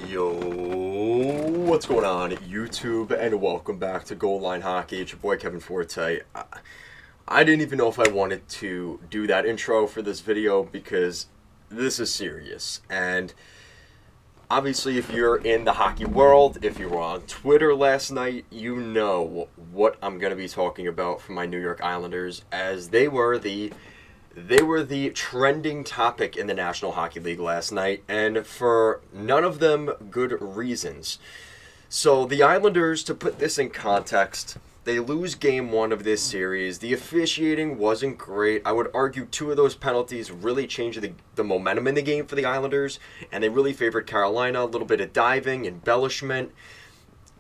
Yo, what's going on, YouTube, and welcome back to Goal Line Hockey. It's your boy Kevin Forte. I didn't even know if I wanted to do that intro for this video because this is serious. And obviously, if you're in the hockey world, if you were on Twitter last night, you know what I'm going to be talking about for my New York Islanders, as they were the trending topic in the National Hockey League last night, and for none of them good reasons. So the Islanders, to put this in context, they lose game one of this series. The officiating wasn't great. I would argue two of those penalties really changed the momentum in the game for the Islanders, and they really favored Carolina. A little bit of diving, embellishment,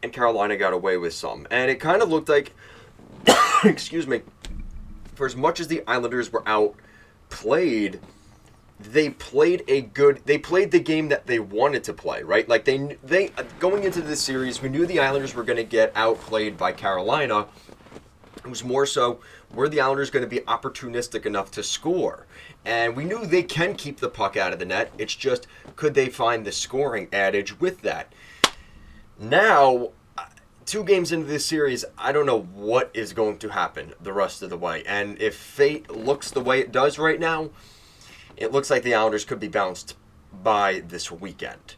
and Carolina got away with some. And it kind of looked like, excuse me, for as much as the Islanders were outplayed, they played the game that they wanted to play, right? Like they going into this series, we knew the Islanders were going to get outplayed by Carolina. It was more so, were the Islanders going to be opportunistic enough to score? And we knew they can keep the puck out of the net. It's just, could they find the scoring adage with that? Now, 2 games into this series, I don't know what is going to happen the rest of the way. And if fate looks the way it does right now, it looks like the Islanders could be bounced by this weekend.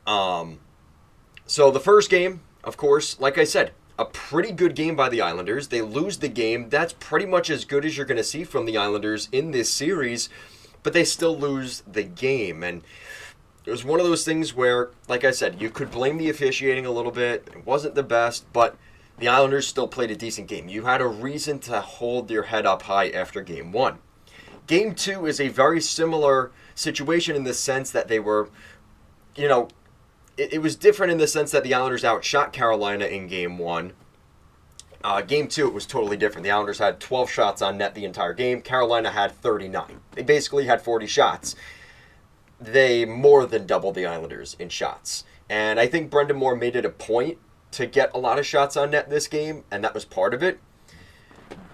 So the first game, of course, like I said, a pretty good game by the Islanders. They lose the game. That's pretty much as good as you're going to see from the Islanders in this series, but they still lose the game. And it was one of those things where, like I said, you could blame the officiating a little bit. It wasn't the best, but the Islanders still played a decent game. You had a reason to hold your head up high after game one. Game two is a very similar situation in the sense that they were, it was different in the sense that the Islanders outshot Carolina in game one. Game two, it was totally different. The Islanders had 12 shots on net the entire game. Carolina had 39. They basically had 40 shots. They more than doubled the Islanders in shots. And I think Brendan Moore made it a point to get a lot of shots on net this game, and that was part of it.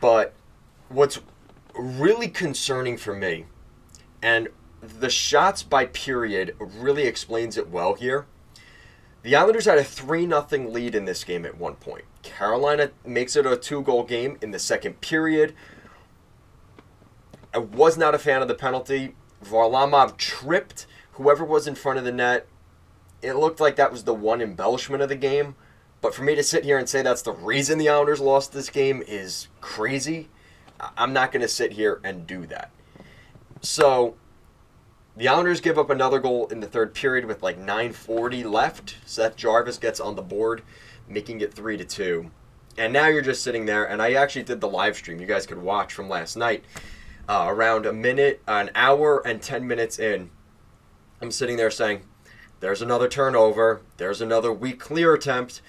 But what's really concerning for me, and the shots by period really explains it well here, the Islanders had a 3-0 lead in this game at one point. Carolina makes it a 2-goal game in the second period. I was not a fan of the penalty. Varlamov tripped whoever was in front of the net. It looked like that was the one embellishment of the game. But for me to sit here and say that's the reason the Islanders lost this game is crazy. I'm not going to sit here and do that. So the Islanders give up another goal in the third period with like 9:40 left. Seth Jarvis gets on the board, making it 3-2. And now you're just sitting there, and I actually did the live stream you guys could watch from last night. Around an hour and 10 minutes in, I'm sitting there saying, there's another turnover, there's another weak clear attempt,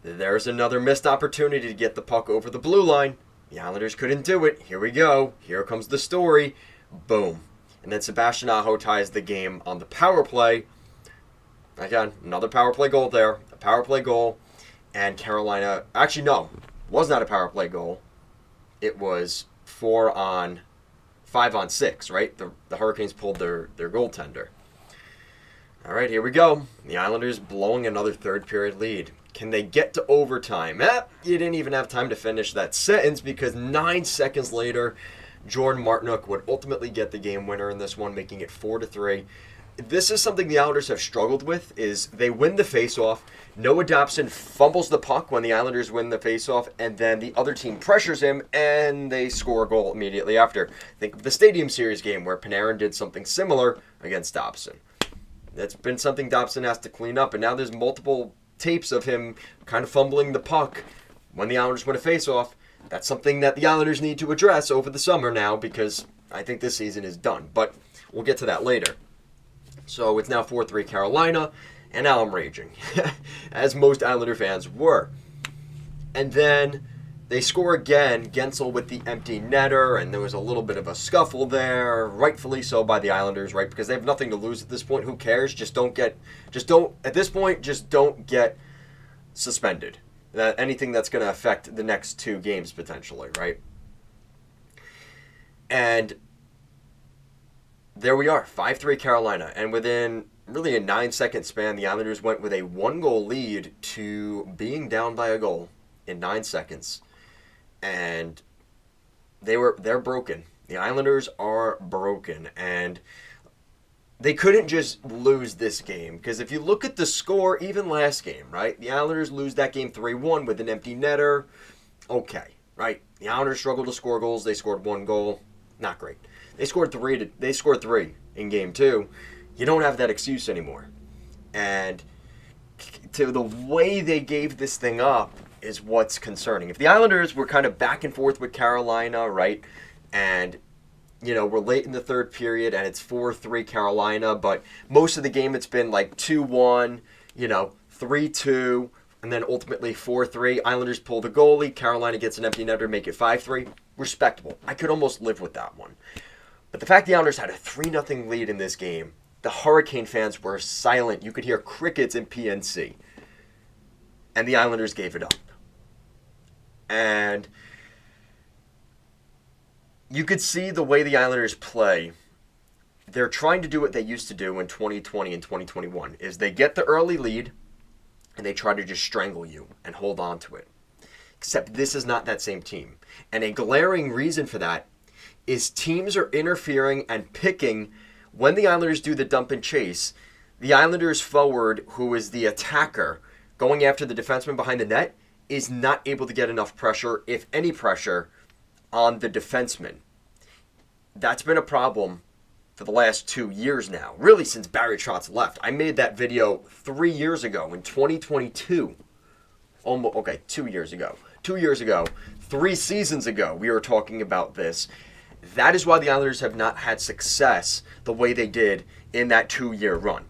there's another missed opportunity to get the puck over the blue line. The Islanders couldn't do it. Here we go. Here comes the story. Boom. And then Sebastian Aho ties the game on the power play. Again, another power play goal there. A power play goal. And Carolina, actually no, was not a power play goal. It was 5-on-6, right? The Hurricanes pulled their goaltender. All right, here we go. The Islanders blowing another third period lead. Can they get to overtime? You didn't even have time to finish that sentence because 9 seconds later, Jordan Martinook would ultimately get the game winner in this one, making it 4-3. This is something the Islanders have struggled with, is they win the faceoff. Noah Dobson fumbles the puck when the Islanders win the faceoff, and then the other team pressures him, and they score a goal immediately after. Think of the Stadium Series game where Panarin did something similar against Dobson. That's been something Dobson has to clean up, and now there's multiple tapes of him kind of fumbling the puck when the Islanders win a faceoff. That's something that the Islanders need to address over the summer now, because I think this season is done. But we'll get to that later. So it's now 4-3 Carolina, and now I'm raging, as most Islander fans were. And then they score again, Gensel with the empty netter, and there was a little bit of a scuffle there, rightfully so by the Islanders, right? Because they have nothing to lose at this point. Who cares? Just don't get suspended. Anything that's going to affect the next 2 games potentially, right? And there we are, 5-3 Carolina. And within really a 9-second span, the Islanders went with a 1-goal lead to being down by a goal in 9 seconds. And they're broken. The Islanders are broken, and they couldn't just lose this game, because if you look at the score, even last game, right? The Islanders lose that game 3-1 with an empty netter. Okay, right? The Islanders struggled to score goals. They scored 1 goal. Not great. They scored three in game 2. You don't have that excuse anymore. And to the way they gave this thing up is what's concerning. If the Islanders were kind of back and forth with Carolina, right? And we're late in the third period and it's 4-3 Carolina, but most of the game it's been like 2-1, 3-2, and then ultimately 4-3. Islanders pull the goalie, Carolina gets an empty netter, make it 5-3. Respectable. I could almost live with that one. But the fact the Islanders had a 3-0 lead in this game, the Hurricane fans were silent. You could hear crickets in PNC. And the Islanders gave it up. And you could see the way the Islanders play. They're trying to do what they used to do in 2020 and 2021, is they get the early lead and they try to just strangle you and hold on to it. Except this is not that same team. And a glaring reason for that is teams are interfering and picking. When the Islanders do the dump and chase, the Islanders forward, who is the attacker, going after the defenseman behind the net, is not able to get enough pressure, if any pressure, on the defenseman. That's been a problem for the last 2 years now, really since Barry Trotz left. I made that video 3 years ago in 2022. 2 years ago. 2 years ago, 3 seasons ago, we were talking about this. That is why the Islanders have not had success the way they did in that 2-year run.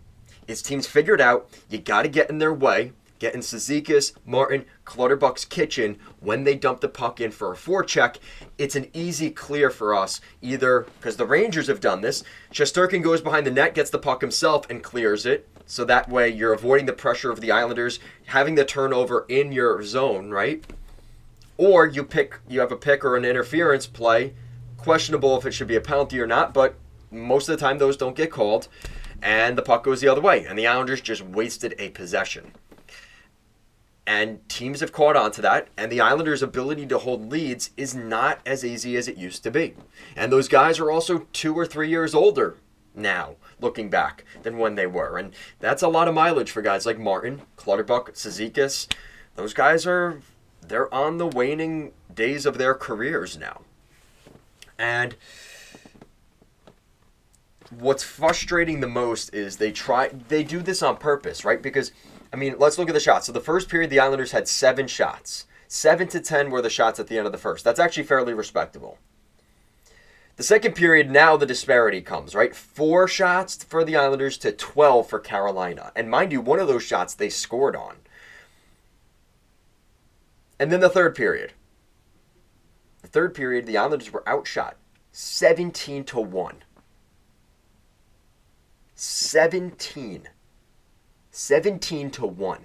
It's teams figured out you got to get in their way, get in Cizikas, Martin, Clutterbuck's kitchen when they dump the puck in for a forecheck. It's an easy clear for us, either because the Rangers have done this. Shesterkin goes behind the net, gets the puck himself, and clears it. So that way you're avoiding the pressure of the Islanders having the turnover in your zone, right? Or you have a pick or an interference play. Questionable if it should be a penalty or not, but most of the time those don't get called, and the puck goes the other way, and the Islanders just wasted a possession. And teams have caught on to that, and the Islanders' ability to hold leads is not as easy as it used to be. And those guys are also 2 or 3 years older now, looking back, than when they were. And that's a lot of mileage for guys like Martin, Clutterbuck, Cizikas. Those guys they're on the waning days of their careers now. And what's frustrating the most is they do this on purpose, right? Because, let's look at the shots. So the first period, the Islanders had 7 shots. 7 to 10 were the shots at the end of the first. That's actually fairly respectable. The second period, now the disparity comes, right? 4 shots for the Islanders to 12 for Carolina. And mind you, one of those shots they scored on. And then the third period. The third period, the Islanders were outshot 17-1. 17-1.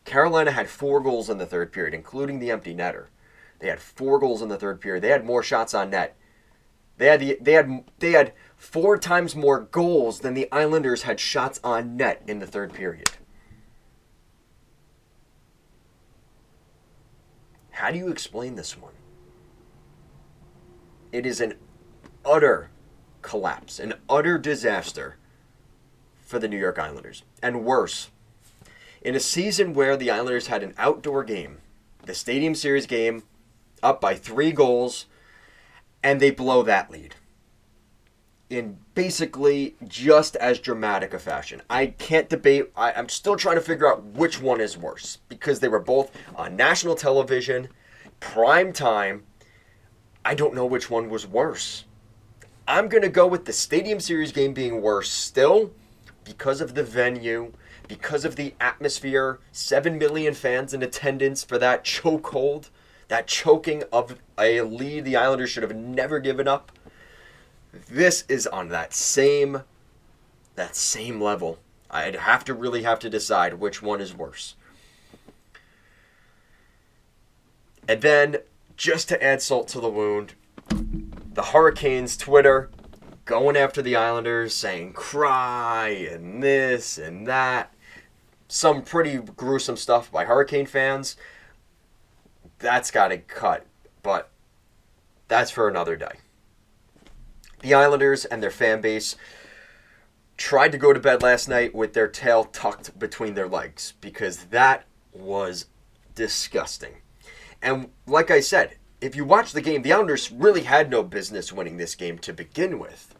Carolina had 4 goals in the third period, including the empty netter. They had 4 goals in the third period. They had more shots on net. They had 4 times more goals than the Islanders had shots on net in the third period. How do you explain this one? It is an utter collapse, an utter disaster for the New York Islanders. And worse, in a season where the Islanders had an outdoor game, the Stadium Series game, up by 3 goals, and they blow that lead in basically just as dramatic a fashion. I can't debate. I'm still trying to figure out which one is worse, because they were both on national television, prime time. I don't know which one was worse. I'm going to go with the Stadium Series game being worse still, because of the venue, because of the atmosphere, 7 million fans in attendance for that chokehold, that choking of a lead the Islanders should have never given up. This is on that same level. I'd really have to decide which one is worse. And then, just to add salt to the wound, the Hurricanes Twitter going after the Islanders, saying cry and this and that. Some pretty gruesome stuff by Hurricane fans. That's got to cut, but that's for another day. The Islanders and their fan base tried to go to bed last night with their tail tucked between their legs because that was disgusting. And like I said, if you watch the game, the Islanders really had no business winning this game to begin with.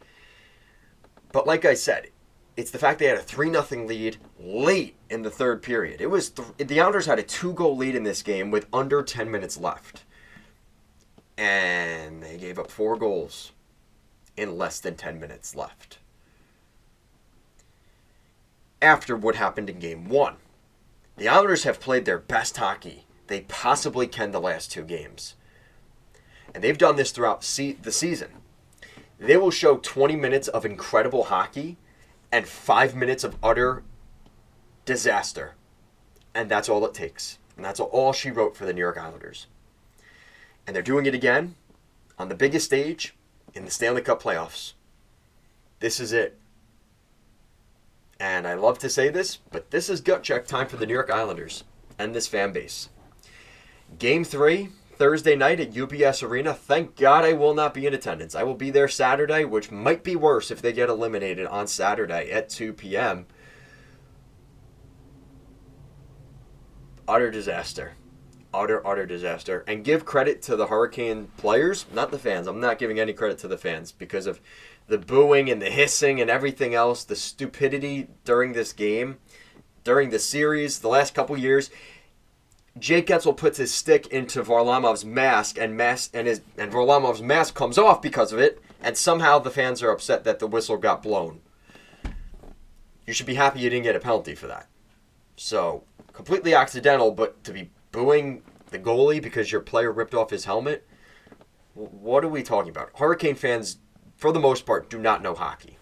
But like I said, it's the fact they had a 3-0 lead late in the third period. It was the Islanders had a 2-goal lead in this game with under 10 minutes left. And they gave up 4 goals in less than 10 minutes left. After what happened in Game 1. The Islanders have played their best hockey they possibly can the last 2 games. And they've done this throughout the season. They will show 20 minutes of incredible hockey and 5 minutes of utter disaster. And that's all it takes. And that's all she wrote for the New York Islanders. And they're doing it again on the biggest stage in the Stanley Cup playoffs. This is it. And I love to say this, but this is gut check time for the New York Islanders and this fan base. Game 3, Thursday night at UBS Arena. Thank God I will not be in attendance. I will be there Saturday, which might be worse if they get eliminated on Saturday at 2 p.m. Utter disaster. Utter disaster. And give credit to the Hurricane players, not the fans. I'm not giving any credit to the fans because of the booing and the hissing and everything else, the stupidity during this game, during the series, the last couple years. Jake Gensel puts his stick into Varlamov's mask, and Varlamov's mask comes off because of it, and somehow the fans are upset that the whistle got blown. You should be happy you didn't get a penalty for that. So, completely accidental, but to be booing the goalie because your player ripped off his helmet? What are we talking about? Hurricane fans, for the most part, do not know hockey.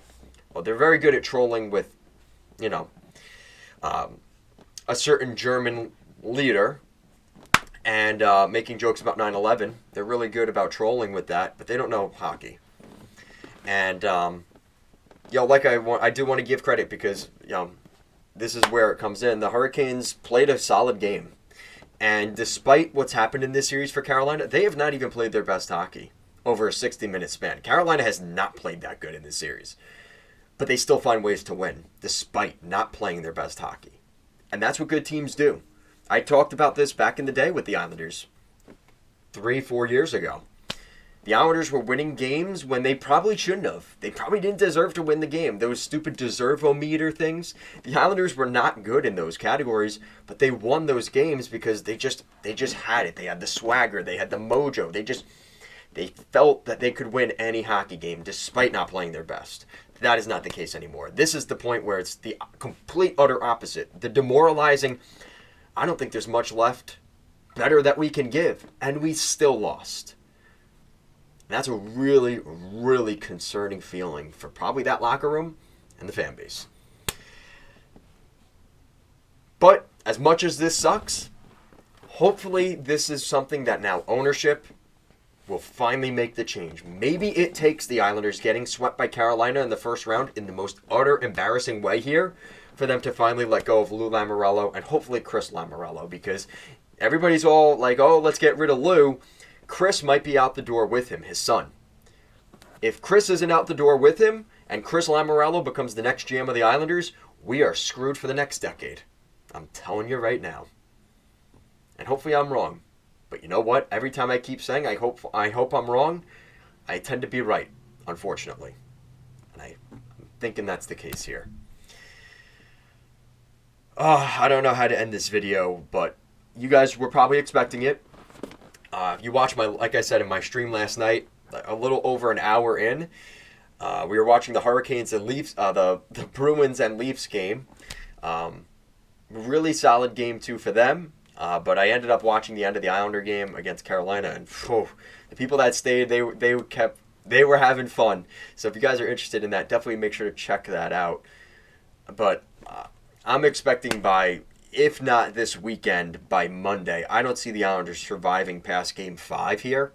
Well, they're very good at trolling with, a certain German leader and making jokes about 9/11. They're really good about trolling with that, but they don't know hockey. And I do want to give credit because this is where it comes in. The Hurricanes played a solid game, and despite what's happened in this series for Carolina, they have not even played their best hockey over a 60-minute span. Carolina has not played that good in this series, but they still find ways to win despite not playing their best hockey, and that's what good teams do. I talked about this back in the day with the Islanders 3-4 years ago. The Islanders were winning games when they probably shouldn't have. They probably didn't deserve to win the game. Those stupid deserve-o-meter things. The Islanders were not good in those categories, but they won those games because they just had it. They had the swagger. They had the mojo. They felt that they could win any hockey game despite not playing their best. That is not the case anymore. This is the point where it's the complete utter opposite. The demoralizing, I don't think there's much left better that we can give, and we still lost. That's a really, really concerning feeling for probably that locker room and the fan base. But as much as this sucks, hopefully this is something that now ownership will finally make the change. Maybe it takes the Islanders getting swept by Carolina in the first round in the most utter embarrassing way here for them to finally let go of Lou Lamoriello and hopefully Chris Lamoriello, because everybody's all like, oh, let's get rid of Lou. Chris might be out the door with him, his son. If Chris isn't out the door with him and Chris Lamoriello becomes the next GM of the Islanders, we are screwed for the next decade. I'm telling you right now. And hopefully I'm wrong. But you know what? Every time I keep saying I hope I'm wrong, I tend to be right, unfortunately. And I'm thinking that's the case here. I don't know how to end this video, but you guys were probably expecting it. If you watched like I said in my stream last night, a little over an hour in, we were watching the Hurricanes and Leafs, the Bruins and Leafs game. Really solid game too for them. But I ended up watching the end of the Islander game against Carolina, and the people that stayed, they were having fun. So if you guys are interested in that, definitely make sure to check that out. But I'm expecting by, if not this weekend, by Monday, I don't see the Islanders surviving past Game 5 here.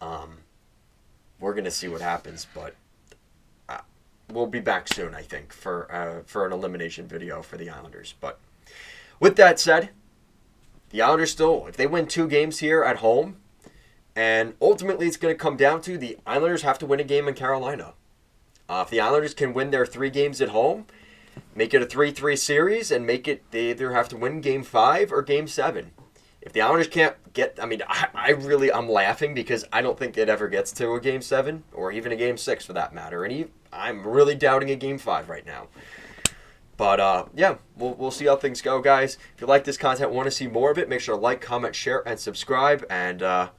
We're going to see what happens, but we'll be back soon, I think, for an elimination video for the Islanders. But with that said, the Islanders still, if they win 2 games here at home, and ultimately it's going to come down to the Islanders have to win a game in Carolina. If the Islanders can win their 3 games at home, make it a 3-3 series, and make it, they either have to win Game 5 or Game 7. If the Islanders can't get, I'm laughing because I don't think it ever gets to a Game 7 or even a Game 6 for that matter. And I'm really doubting a Game 5 right now. But, yeah, we'll see how things go, guys. If you like this content, want to see more of it, make sure to like, comment, share, and subscribe. And it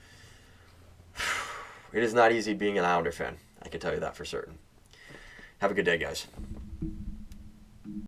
is not easy being an Islander fan. I can tell you that for certain. Have a good day, guys.